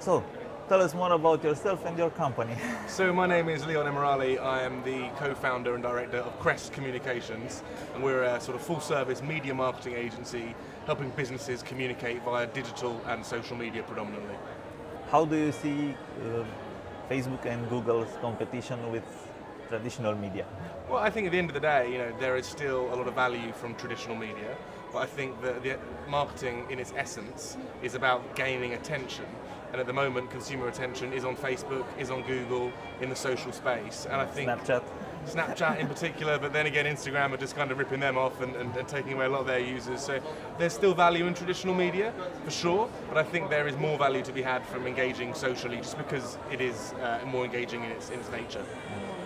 So, tell us more about yourself and your company. So my name is Emirali. I am the co-founder and director of CrestCommunications, and we're a sort of full-service media marketing agency helping businesses communicate via digital and social media predominantly. How do you see Facebook and Google's competition with traditional media? Well, I think at the end of the day, there is still a lot of value from traditional media, but I think that the marketing in its essence is about gaining attention. And at the moment, consumer attention is on Facebook, is on Google, in the social space. And I think Snapchat in particular, but then again, Instagram are just kind of ripping them off and taking away a lot of their users. So there's still value in traditional media, for sure, but I think there is more value to be had from engaging socially, just because it is more engaging in its nature.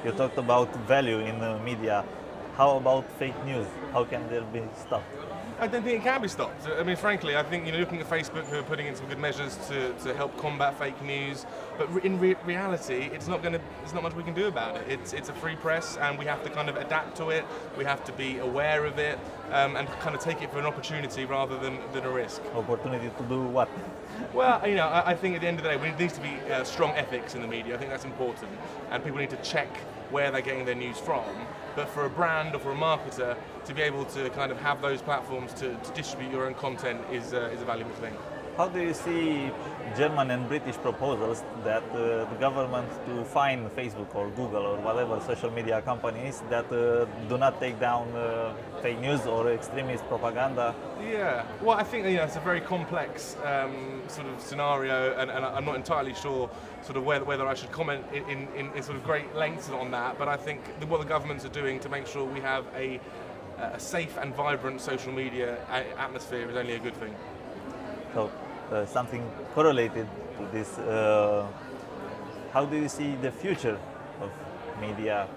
You talked about value in the media. How about fake news? How can there be stopped? I don't think it can be stopped. I mean, frankly, I think looking at Facebook, who are putting in some good measures to help combat fake news, but in reality, there's not much we can do about it. It's a free press, and we have to kind of adapt to it. We have to be aware of it, and kind of take it for an opportunity rather than a risk. Opportunity to do what? Well, I think at the end of the day, there needs to be strong ethics in the media. I think that's important, and people need to check where they're getting their news from. But for a brand or for a marketer to be able to kind of have those platforms to distribute your own content is a valuable thing. How do you see German and British proposals that the government to fine Facebook or Google or whatever social media companies that do not take down fake news or extremist propaganda? Yeah, well, I think it's a very complex sort of scenario, and I'm not entirely sure sort of whether I should comment in sort of great lengths on that. But I think what the governments are doing to make sure we have a safe and vibrant social media atmosphere is only a good thing. So something correlated to this, how do you see the future of media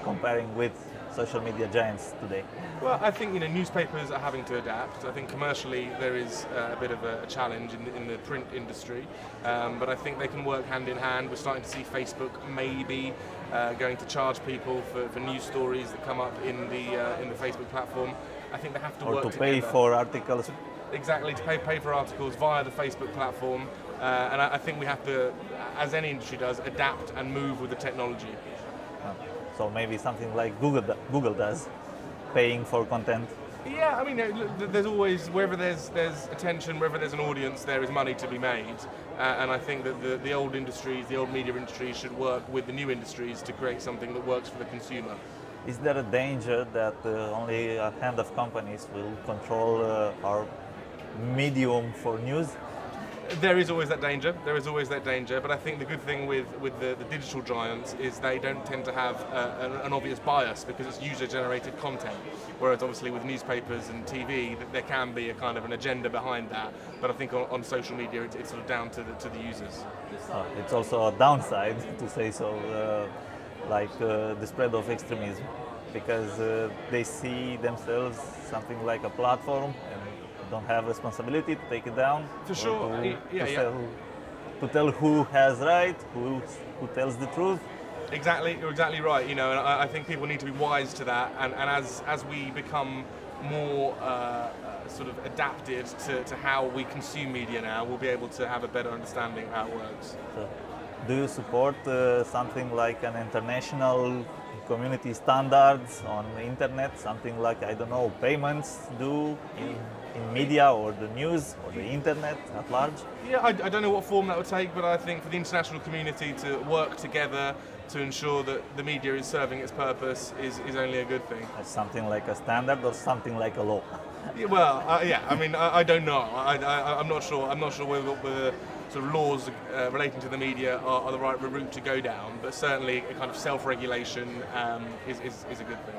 comparing with social media giants today? Well, I think newspapers are having to adapt. I think commercially there is a bit of a challenge in the print industry, but I think they can work hand in hand. We're starting to see Facebook maybe going to charge people for news stories that come up in the Facebook platform. I think they have to work to together. Pay for articles. Exactly, to pay for articles via the Facebook platform, and I think we have to, as any industry does, adapt and move with the technology. So maybe something like Google does, paying for content. Yeah, I mean, there's always, wherever there's attention, wherever there's an audience, there is money to be made. And I think that the old industries, the old media industries should work with the new industries to create something that works for the consumer. Is there a danger that only a hand of companies will control our medium for news? There is always that danger. There is always that danger. But I think the good thing with the digital giants is they don't tend to have an obvious bias because it's user-generated content. Whereas obviously with newspapers and TV, there can be a kind of an agenda behind that. But I think on social media, it's sort of down to the users. It's also a downside, to say so, like the spread of extremism, because they see themselves something like a platform and don't have responsibility to take it down. For sure, to tell who has right, who tells the truth. Exactly, you're exactly right. And I think people need to be wise to that. And as we become more sort of adapted to how we consume media now, we'll be able to have a better understanding of how it works. So, do you support something like an international community standards on the internet, something like, I don't know, payments do in media or the news or the internet at large? Yeah, I don't know what form that would take, but I think for the international community to work together to ensure that the media is serving its purpose is only a good thing. Something like a standard or something like a law? Yeah, well, I mean, I don't know. I'm not sure. I'm not sure whether sort of laws relating to the media are the right route to go down, but certainly a kind of self-regulation is a good thing.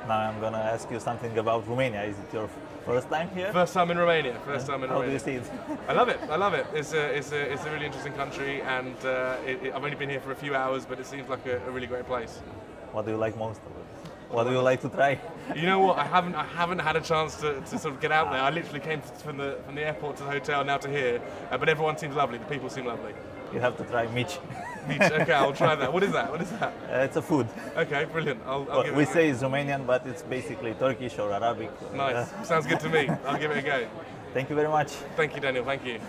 Now I'm going to ask you something about Romania. Is it your first time here? First time in Romania. How do you see it? I love it. I love it. It's a really interesting country, and I've only been here for a few hours, but it seems like a really great place. What do you like most of it? What do you like to try? You know what? I haven't had a chance to sort of get out there. I literally came from the airport to the hotel, now to here. But everyone seems lovely. The people seem lovely. You have to try mici. Mici. Okay, I'll try that. What is that? What is that? It's a food. Okay, brilliant. I'll give it we a go. say it's Romanian, but it's basically Turkish or Arabic. Nice. Sounds good to me. I'll give it a go. Thank you very much. Thank you, Daniel. Thank you.